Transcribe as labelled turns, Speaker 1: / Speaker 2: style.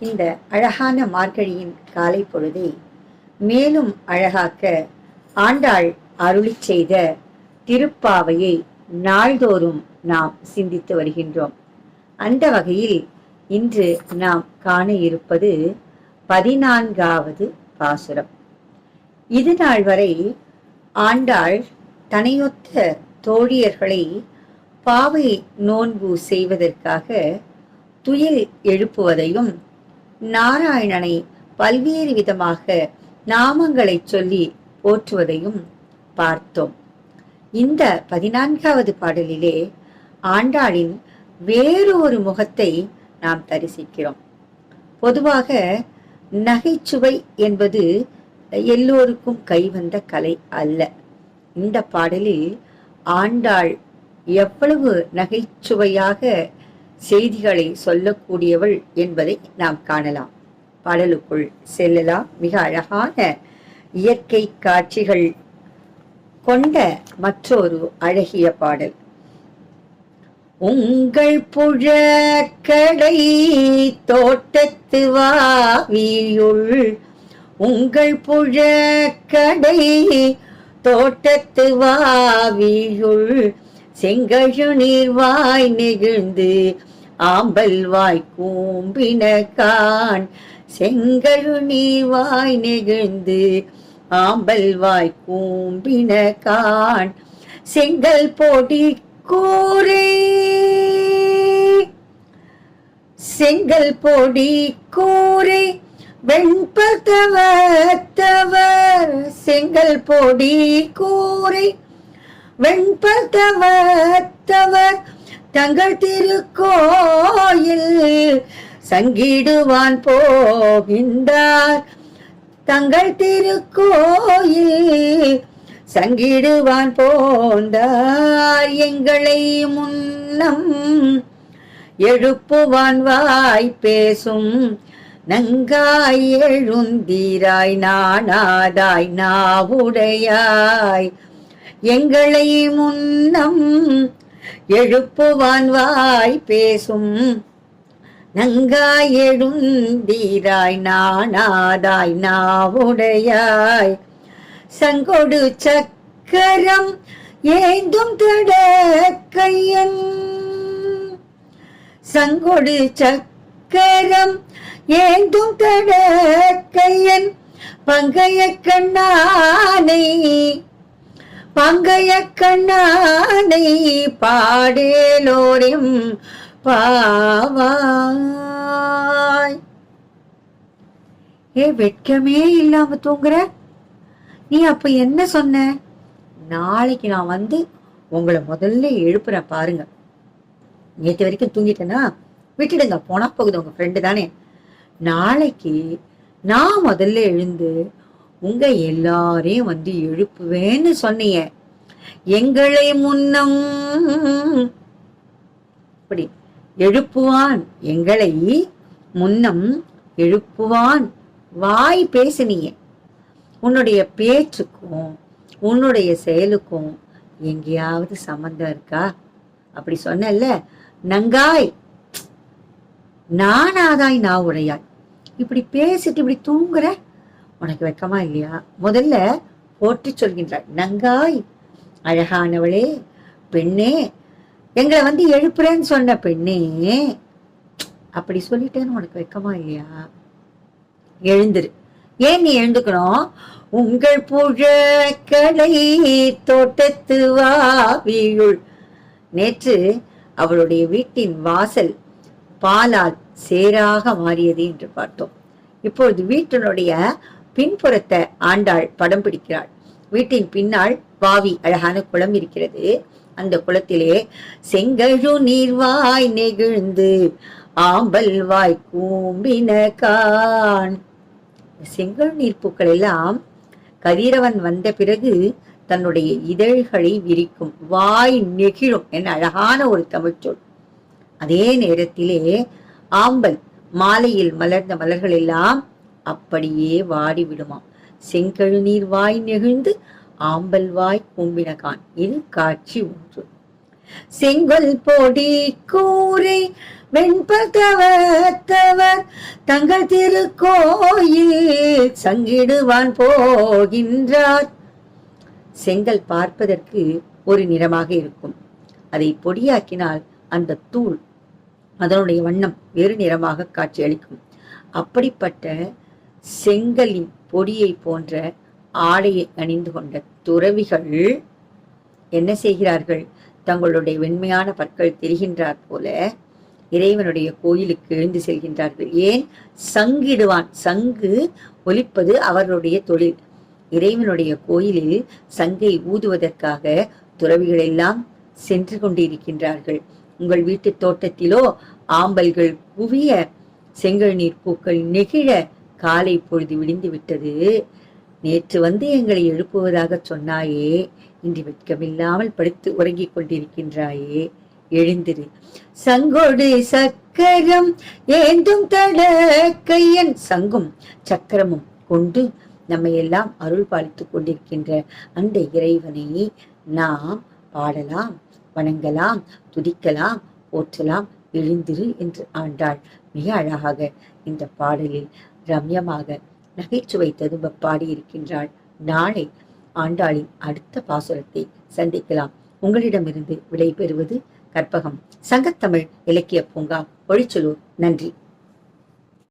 Speaker 1: இந்த அழகான மார்கழியின் காலை பொழுதை மேலும் அழகாக்க ஆண்டாள் அருளிச் செய்த திருப்பாவையை நாள்தோறும் நாம் சிந்தித்து வருகின்றோம். அந்த வகையில் இன்று நாம் காண இருப்பது 14வது பாசுரம். இது நாள் வரை ஆண்டாள் தனையொத்த தோழியர்களை பாவை நோன்பு செய்வதற்காக துயில் எழுப்புவதையும் நாராயணனை பல்வேறு விதமாக நாமங்களை சொல்லி போற்றுவதையும் பார்த்தோம். இந்த 14வது பாடலிலே ஆண்டாளின் வேறொரு முகத்தை நாம் தரிசிக்கிறோம். பொதுவாக நகைச்சுவை என்பது எல்லோருக்கும் கைவந்த கலை அல்ல. இந்த பாடலில் ஆண்டாள் எவ்வளவு நகைச்சுவையாக செய்திகளை சொல்லக்கூடியவள் என்பதை நாம் காணலாம். பாடலுக்குள் செல்லலாம். மிக அழகான இயற்கை காட்சிகள் கொண்ட மற்றொரு அழகிய பாடல். உங்கள் புழக்கடை தோட்டத்து வாவியுள், உங்கள் புழக்கடை தோட்டத்து வாவியுள், செங்கழு நீர்வாய் நெகிழ்ந்து ஆம்பல் வாய் கூம்பினகான், செங்கழு நீர்வாய் நெகிழ்ந்து ஆம்பல் வாய் கூம்பினகான், செங்கல் பொடி கூரை, செங்கல் பொடி கூரை வெண்பத்தவர், செங்கல் பொடி கூரை வெண்பத்தவர், தங்கள் திருக்கோயில் சங்கிடுவான் போகின்றார், தங்கள் திருக்கோயில் சங்கிடுவான் போந்தார், எங்களை முன்னம் எழுப்புவான் வாய் பேசும் நங்காய் எழுந்தீராய் நாணாதாய் நாவுடையாய், எங்களை முன்னம் எழுப்புவான் வாய் பேசும் நங்காய் எழுந்தீராய் நாணாதாய் நாவுடையாய், சங்கொடு சக்கரம் ஏந்தும் தடக்கையன், சங்கொடு சக்கரம் ஏந்தும் தடக்கையன், பங்கைய கண்ணானை பங்கைய கண்ணானை பாடேலோரிம் பாவாய். வெட்கமே இல்லாம தூங்குற நீ அப்ப என்ன சொன்ன? நாளைக்கு நான் வந்து உங்களை முதல்ல எழுப்புறேன் பாருங்க. நேற்று வரைக்கும் தூங்கிட்டேன்னா விட்டுடுங்க, போனா போகுது, உங்க ஃப்ரெண்டு தானே. நாளைக்கு நான் முதல்ல எழுந்து உங்க எல்லாரையும் வந்து எழுப்புவேன்னு சொன்னீங்க. எங்களை முன்னம் இப்படி எழுப்புவான், எங்களை முன்னம் எழுப்புவான் வாய் பேசுனீங்க. உன்னுடைய பேச்சுக்கும் உன்னுடைய செயலுக்கும் எங்கேயாவது சம்பந்தம் இருக்கா? அப்படி சொன்னல, நங்காய் நானாதாய் நான் உடையாய், இப்படி பேசிட்டு இப்படி தூங்குற, உனக்கு வெக்கமா இல்லையா? முதல்ல போற்றி சொல்கின்றாய். நங்காய், அழகானவளே, பெண்ணே, எங்களை வந்து எழுப்புறேன்னு சொன்ன பெண்ணே, அப்படி சொல்லிட்டேன்னு உனக்கு வெக்கமா இல்லையா? எழுந்துரு. ஏன் நீ எழுந்துக்கணும்? உங்கள் புழக்கடை தோட்டத்து வாவியுள். நேற்று அவளுடைய வீட்டின் வாசல் பாலால் சேராக மாறியது என்று பார்த்தோம். இப்பொழுது வீட்டினுடைய பின்புறத்தை ஆண்டாள் படம் பிடிக்கிறாள். வீட்டின் பின்னால் வாவி, அழகான குளம் இருக்கிறது. அந்த குளத்திலே செங்கழு நீர்வாய் நெகிழ்ந்து ஆம்பல் வாய் கூம்பினகான். செங்கழு நீர்ப்பூக்கள் எல்லாம் கதிரவன் வந்த பிறகு தன்னுடைய இதழ்களை விரிக்கும், வாய் நெகிழும் என அழகான ஒரு தமிழ் சொல். அதே நேரத்திலே ஆம்பல், மாலையில் மலர்ந்த மலர்கள் எல்லாம் அப்படியே வாடி விடுமாம். செங்கழு நீர் வாய் நெகிழ்ந்து ஆம்பல் வாய் கூம்பினகான். இது காட்சி ஒன்று. செங்கல் பொடி கூரை வெண்பதவத்தவர் தங்கள் திருக்கோயில் சங்கிடுவான் போகின்றார். செங்கல் பார்ப்பதற்கு ஒரு நிறமாக இருக்கும். அதை பொடியாக்கினால் அந்த தூள் அதனுடைய வண்ணம் வேறு நிறமாக காட்சியளிக்கும். அப்படிப்பட்ட செங்கலின் பொடியை போன்ற ஆடையை அணிந்து கொண்ட துறவிகள் என்ன செய்கிறார்கள்? தங்களுடைய வெண்மையான பற்கள் தெரிகின்றார் போல இறைவனுடைய கோயிலுக்கு எழுந்து செல்கின்றார்கள். ஏன்? சங்கிடுவான். சங்கு ஒலிப்பது அவர்களுடைய தொழில். இறைவனுடைய கோயிலில் சங்கை ஊதுவதற்காக துறவிகள் எல்லாம் சென்று கொண்டிருக்கின்றார்கள். உங்கள் வீட்டு தோட்டத்திலோ ஆம்பல்கள் குவிய, செங்கல் நீர் பூக்கள் நெகிழ காலை பொழுது விடிந்து விட்டது. நேற்று வந்து எங்களை எழுப்புவதாக சொன்னாயே, இன்று வெட்கமில்லாமல் படுத்து உறங்கிக் கொண்டிருக்கின்றாயே, எழுந்திரு. சங்கோடு சக்கரம் ஏந்தும் தட கையன். சங்கும் சக்கரமும் கொண்டு நம்மை எல்லாம் அருள் பாலித்துக் கொண்டிருக்கின்ற அந்த இறைவனை நாம் பாடலாம், வணங்கலாம், துதிக்கலாம், போற்றலாம். எழுந்திரு என்று ஆண்டாள் மிக அழகாக இந்த பாடலில் ரம்யமாக நகைச்சுவை ததும்ப பாடியிருக்கின்றாள். நாளை ஆண்டாளின் அடுத்த பாசுரத்தை சந்திக்கலாம். உங்களிடமிருந்து விடை பெறுவது கற்பகம். சங்கத்தமிழ் இலக்கிய பூங்கா, ஒளிச்சலூர். நன்றி.